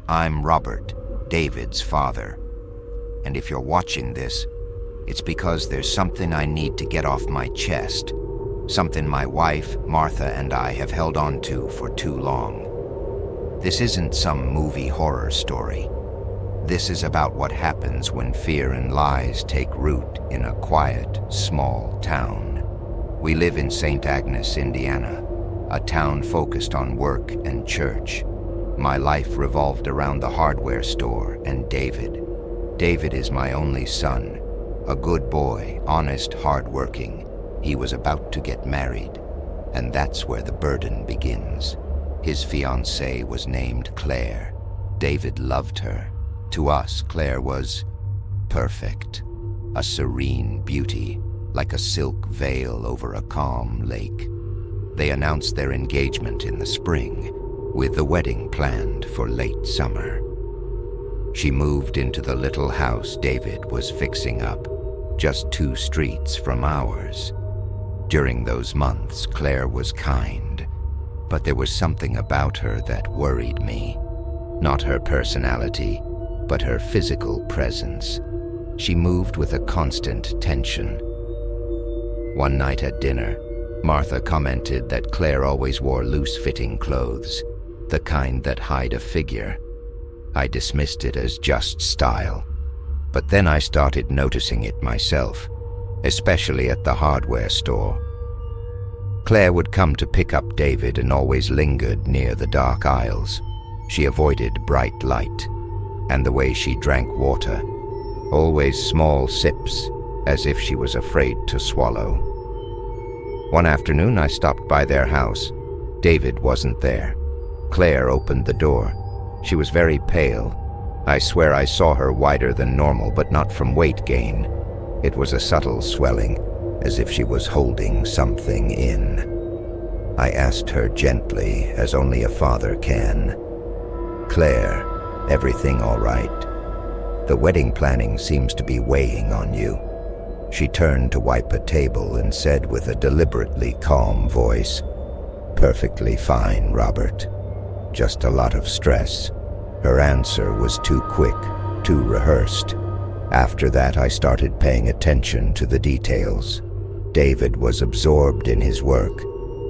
I'm Robert, David's father. And if you're watching this, it's because there's something I need to get off my chest. Something my wife, Martha, and I have held on to for too long. This isn't some movie horror story. This is about what happens when fear and lies take root in a quiet, small town. We live in St. Agnes, Indiana, a town focused on work and church. My life revolved around the hardware store and David. David is my only son, a good boy, honest, hard-working. He was about to get married, and that's where the burden begins. His fiancée was named Claire. David loved her. To us, Claire was perfect, a serene beauty, like a silk veil over a calm lake. They announced their engagement in the spring, with the wedding planned for late summer. She moved into the little house David was fixing up, just 2 streets from ours. During those months, Claire was kind, but there was something about her that worried me. Not her personality, but her physical presence. She moved with a constant tension. One night at dinner, Martha commented that Claire always wore loose-fitting clothes, the kind that hide a figure. I dismissed it as just style, but then I started noticing it myself, especially at the hardware store. Claire would come to pick up David and always lingered near the dark aisles. She avoided bright light, and the way she drank water, always small sips, as if she was afraid to swallow. One afternoon I stopped by their house. David wasn't there. Claire opened the door. She was very pale. I swear I saw her whiter than normal, but not from weight gain. It was a subtle swelling, as if she was holding something in. I asked her gently, as only a father can, "Claire, everything all right? The wedding planning seems to be weighing on you." She turned to wipe a table and said with a deliberately calm voice, "Perfectly fine, Robert. Just a lot of stress." Her answer was too quick, too rehearsed. After that, I started paying attention to the details. David was absorbed in his work,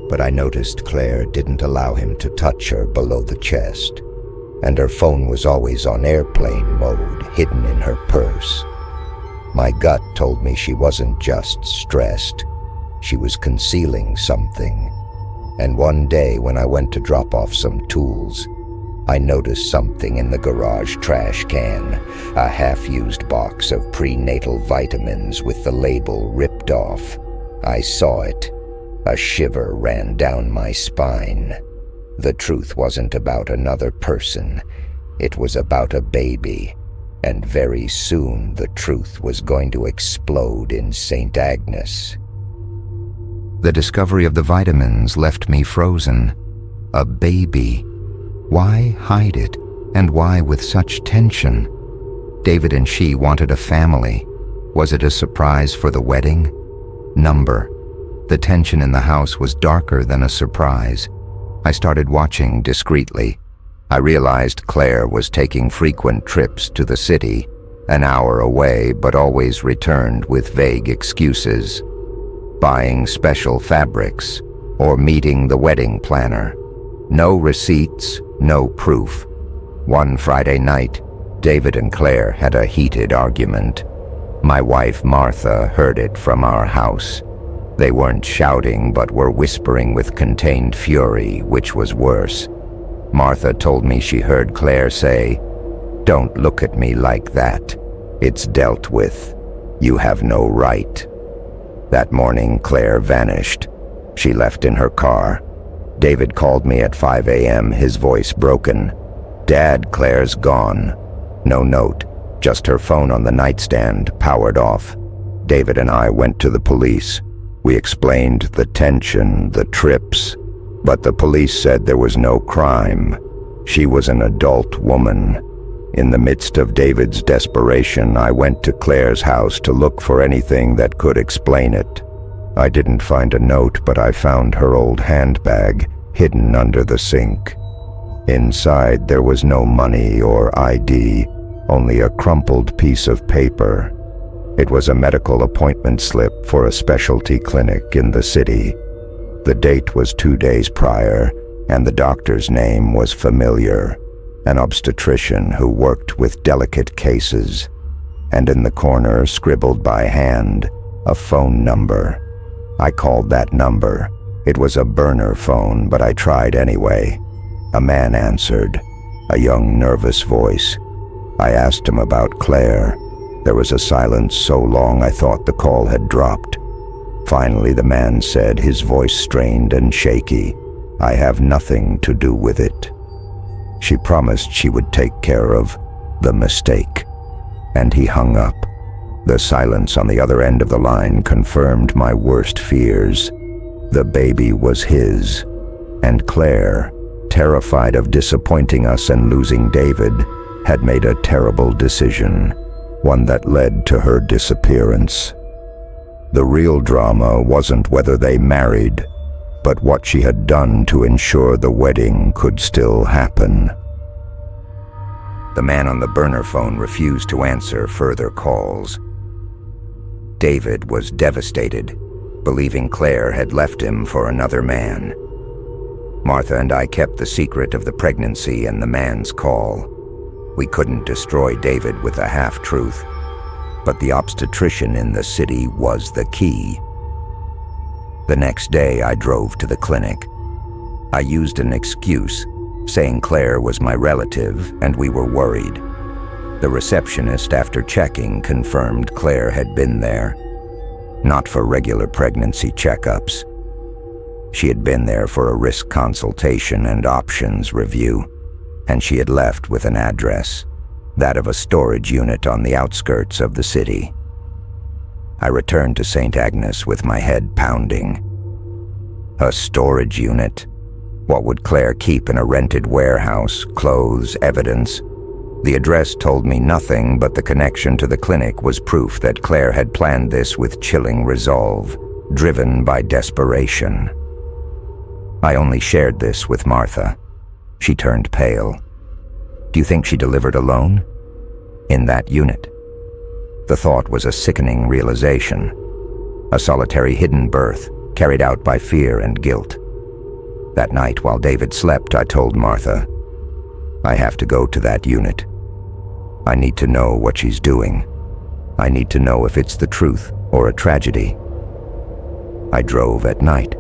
but I noticed Claire didn't allow him to touch her below the chest, and her phone was always on airplane mode, hidden in her purse. My gut told me she wasn't just stressed, she was concealing something. And one day when I went to drop off some tools, I noticed something in the garage trash can, a half-used box of prenatal vitamins with the label ripped off. I saw it. A shiver ran down my spine. The truth wasn't about another person. It was about a baby. And very soon the truth was going to explode in St. Agnes. The discovery of the vitamins left me frozen. A baby. Why hide it? And why with such tension? David and she wanted a family. Was it a surprise for the wedding? Number. The tension in the house was darker than a surprise. I started watching discreetly. I realized Claire was taking frequent trips to the city, an hour away, but always returned with vague excuses. Buying special fabrics, or meeting the wedding planner. No receipts, no proof. One Friday night, David and Claire had a heated argument. My wife, Martha, heard it from our house. They weren't shouting, but were whispering with contained fury, which was worse. Martha told me she heard Claire say, "Don't look at me like that. It's dealt with. You have no right." That morning, Claire vanished. She left in her car. David called me at 5 a.m., his voice broken. "Dad, Claire's gone." No note, just her phone on the nightstand, powered off. David and I went to the police. We explained the tension, the trips, but the police said there was no crime. She was an adult woman. In the midst of David's desperation, I went to Claire's house to look for anything that could explain it. I didn't find a note, but I found her old handbag hidden under the sink. Inside, there was no money or ID, only a crumpled piece of paper. It was a medical appointment slip for a specialty clinic in the city. The date was 2 days prior, and the doctor's name was familiar, an obstetrician who worked with delicate cases. And in the corner, scribbled by hand, a phone number. I called that number. It was a burner phone, but I tried anyway. A man answered, a young, nervous voice. I asked him about Claire. There was a silence so long I thought the call had dropped. Finally, the man said, his voice strained and shaky, "I have nothing to do with it." She promised she would take care of the mistake. And he hung up. The silence on the other end of the line confirmed my worst fears. The baby was his, and Claire, terrified of disappointing us and losing David, had made a terrible decision, one that led to her disappearance. The real drama wasn't whether they married, but what she had done to ensure the wedding could still happen. The man on the burner phone refused to answer further calls. David was devastated, believing Claire had left him for another man. Martha and I kept the secret of the pregnancy and the man's call. We couldn't destroy David with a half-truth, but the obstetrician in the city was the key. The next day I drove to the clinic. I used an excuse, saying Claire was my relative and we were worried. The receptionist, after checking, confirmed Claire had been there, not for regular pregnancy checkups. She had been there for a risk consultation and options review, and she had left with an address, that of a storage unit on the outskirts of the city. I returned to St. Agnes with my head pounding. A storage unit? What would Claire keep in a rented warehouse? Clothes, evidence? The address told me nothing, but the connection to the clinic was proof that Claire had planned this with chilling resolve, driven by desperation. I only shared this with Martha. She turned pale. Do you think she delivered alone? In that unit? The thought was a sickening realization. A solitary hidden birth, carried out by fear and guilt. That night, while David slept, I told Martha, I have to go to that unit. I need to know what she's doing. I need to know if it's the truth or a tragedy. I drove at night.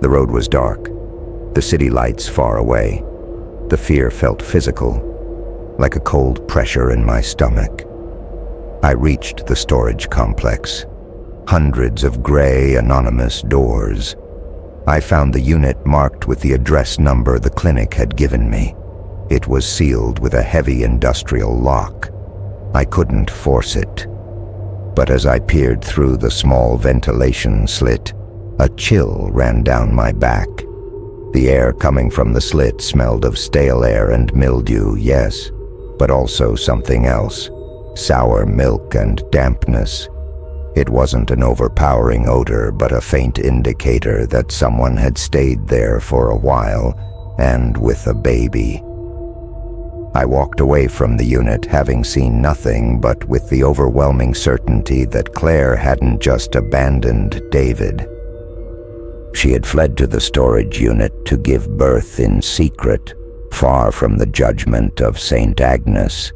The road was dark, the city lights far away. The fear felt physical, like a cold pressure in my stomach. I reached the storage complex. Hundreds of gray, anonymous doors. I found the unit marked with the address number the clinic had given me. It was sealed with a heavy industrial lock. I couldn't force it. But as I peered through the small ventilation slit, a chill ran down my back. The air coming from the slit smelled of stale air and mildew, yes, but also something else. Sour milk and dampness. It wasn't an overpowering odor, but a faint indicator that someone had stayed there for a while, and with a baby. I walked away from the unit, having seen nothing, but with the overwhelming certainty that Claire hadn't just abandoned David. She had fled to the storage unit to give birth in secret, far from the judgment of St. Agnes.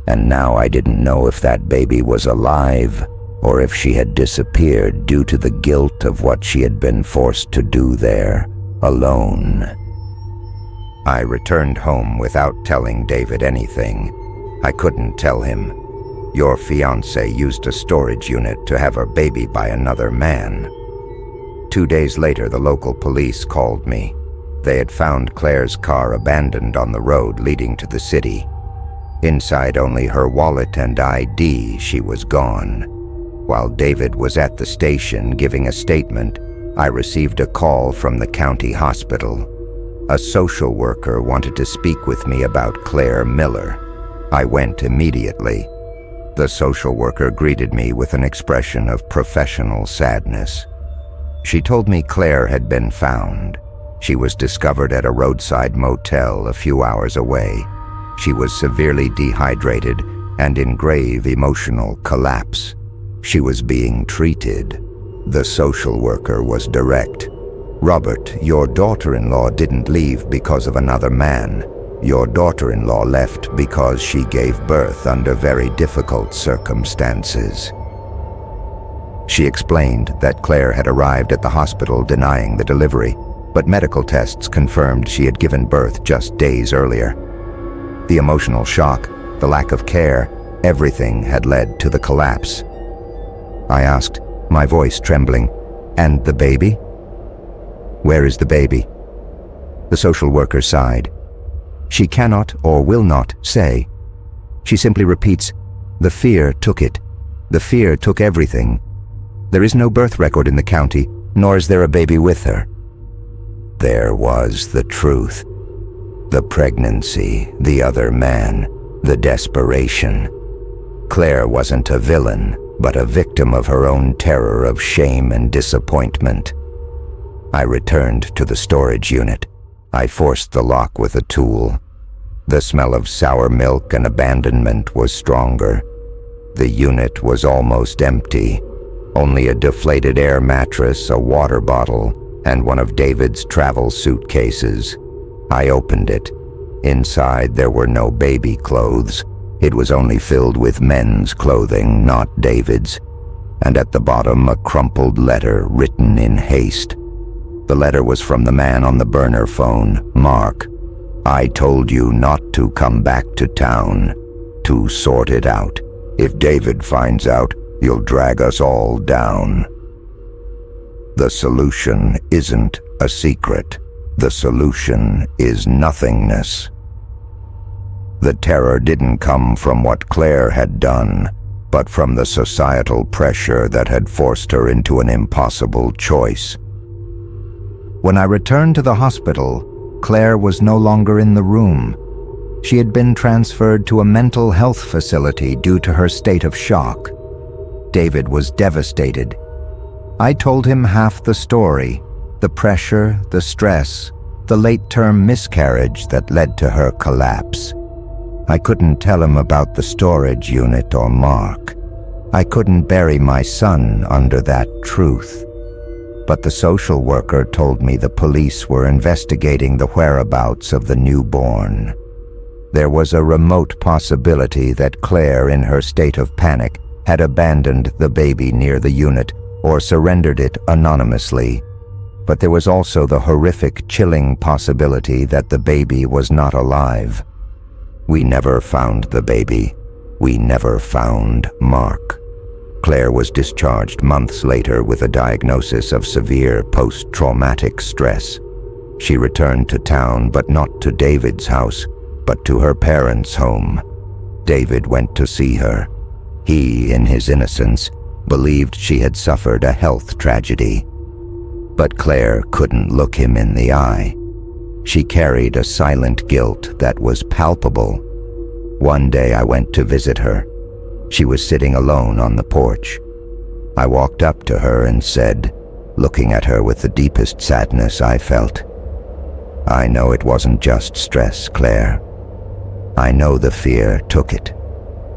And now I didn't know if that baby was alive, or if she had disappeared due to the guilt of what she had been forced to do there, alone. I returned home without telling David anything. I couldn't tell him, your fiancée used a storage unit to have her baby by another man. 2 days later, the local police called me. They had found Claire's car abandoned on the road leading to the city. Inside only her wallet and ID, she was gone. While David was at the station giving a statement, I received a call from the county hospital. A social worker wanted to speak with me about Claire Miller. I went immediately. The social worker greeted me with an expression of professional sadness. She told me Claire had been found. She was discovered at a roadside motel a few hours away. She was severely dehydrated and in grave emotional collapse. She was being treated. The social worker was direct. "Robert, your daughter-in-law didn't leave because of another man. Your daughter-in-law left because she gave birth under very difficult circumstances." She explained that Claire had arrived at the hospital denying the delivery, but medical tests confirmed she had given birth just days earlier. The emotional shock, the lack of care, everything had led to the collapse. I asked, my voice trembling, "And the baby? Where is the baby?" The social worker sighed. "She cannot or will not say. She simply repeats, 'The fear took it. The fear took everything. There is no birth record in the county, nor is there a baby with her.'" There was the truth. The pregnancy, the other man, the desperation. Claire wasn't a villain, but a victim of her own terror of shame and disappointment. I returned to the storage unit. I forced the lock with a tool. The smell of sour milk and abandonment was stronger. The unit was almost empty. Only a deflated air mattress, a water bottle, and one of David's travel suitcases. I opened it. Inside there were no baby clothes. It was only filled with men's clothing, not David's. And at the bottom a crumpled letter written in haste. The letter was from the man on the burner phone, Mark. "I told you not to come back to town, to sort it out. If David finds out, you'll drag us all down. The solution isn't a secret. The solution is nothingness." The terror didn't come from what Claire had done, but from the societal pressure that had forced her into an impossible choice. When I returned to the hospital, Claire was no longer in the room. She had been transferred to a mental health facility due to her state of shock. David was devastated. I told him half the story, the pressure, the stress, the late-term miscarriage that led to her collapse. I couldn't tell him about the storage unit or Mark. I couldn't bury my son under that truth. But the social worker told me the police were investigating the whereabouts of the newborn. There was a remote possibility that Claire, in her state of panic, had abandoned the baby near the unit or surrendered it anonymously. But there was also the horrific, chilling possibility that the baby was not alive. We never found the baby. We never found Mark. Claire was discharged months later with a diagnosis of severe post-traumatic stress. She returned to town, but not to David's house, but to her parents' home. David went to see her. He, in his innocence, believed she had suffered a health tragedy. But Claire couldn't look him in the eye. She carried a silent guilt that was palpable. One day I went to visit her. She was sitting alone on the porch. I walked up to her and said, looking at her with the deepest sadness I felt, "I know it wasn't just stress, Claire. I know the fear took it,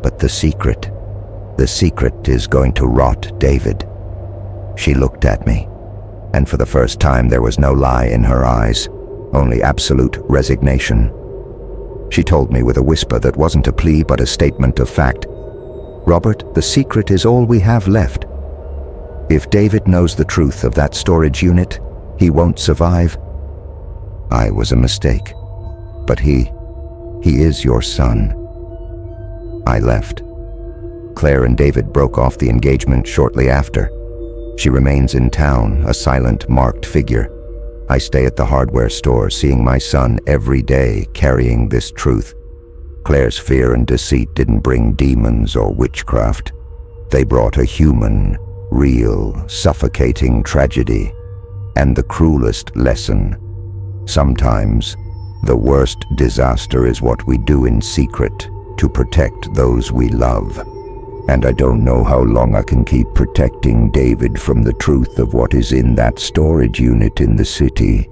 but the secret is going to rot David." She looked at me, and for the first time there was no lie in her eyes, only absolute resignation. She told me with a whisper that wasn't a plea but a statement of fact, "Robert, the secret is all we have left. If David knows the truth of that storage unit, he won't survive. I was a mistake, but he is your son." I left. Claire and David broke off the engagement shortly after. She remains in town, a silent, marked figure. I stay at the hardware store, seeing my son every day, carrying this truth. Claire's fear and deceit didn't bring demons or witchcraft. They brought a human, real, suffocating tragedy, and the cruelest lesson. Sometimes, the worst disaster is what we do in secret to protect those we love. And I don't know how long I can keep protecting David from the truth of what is in that storage unit in the city.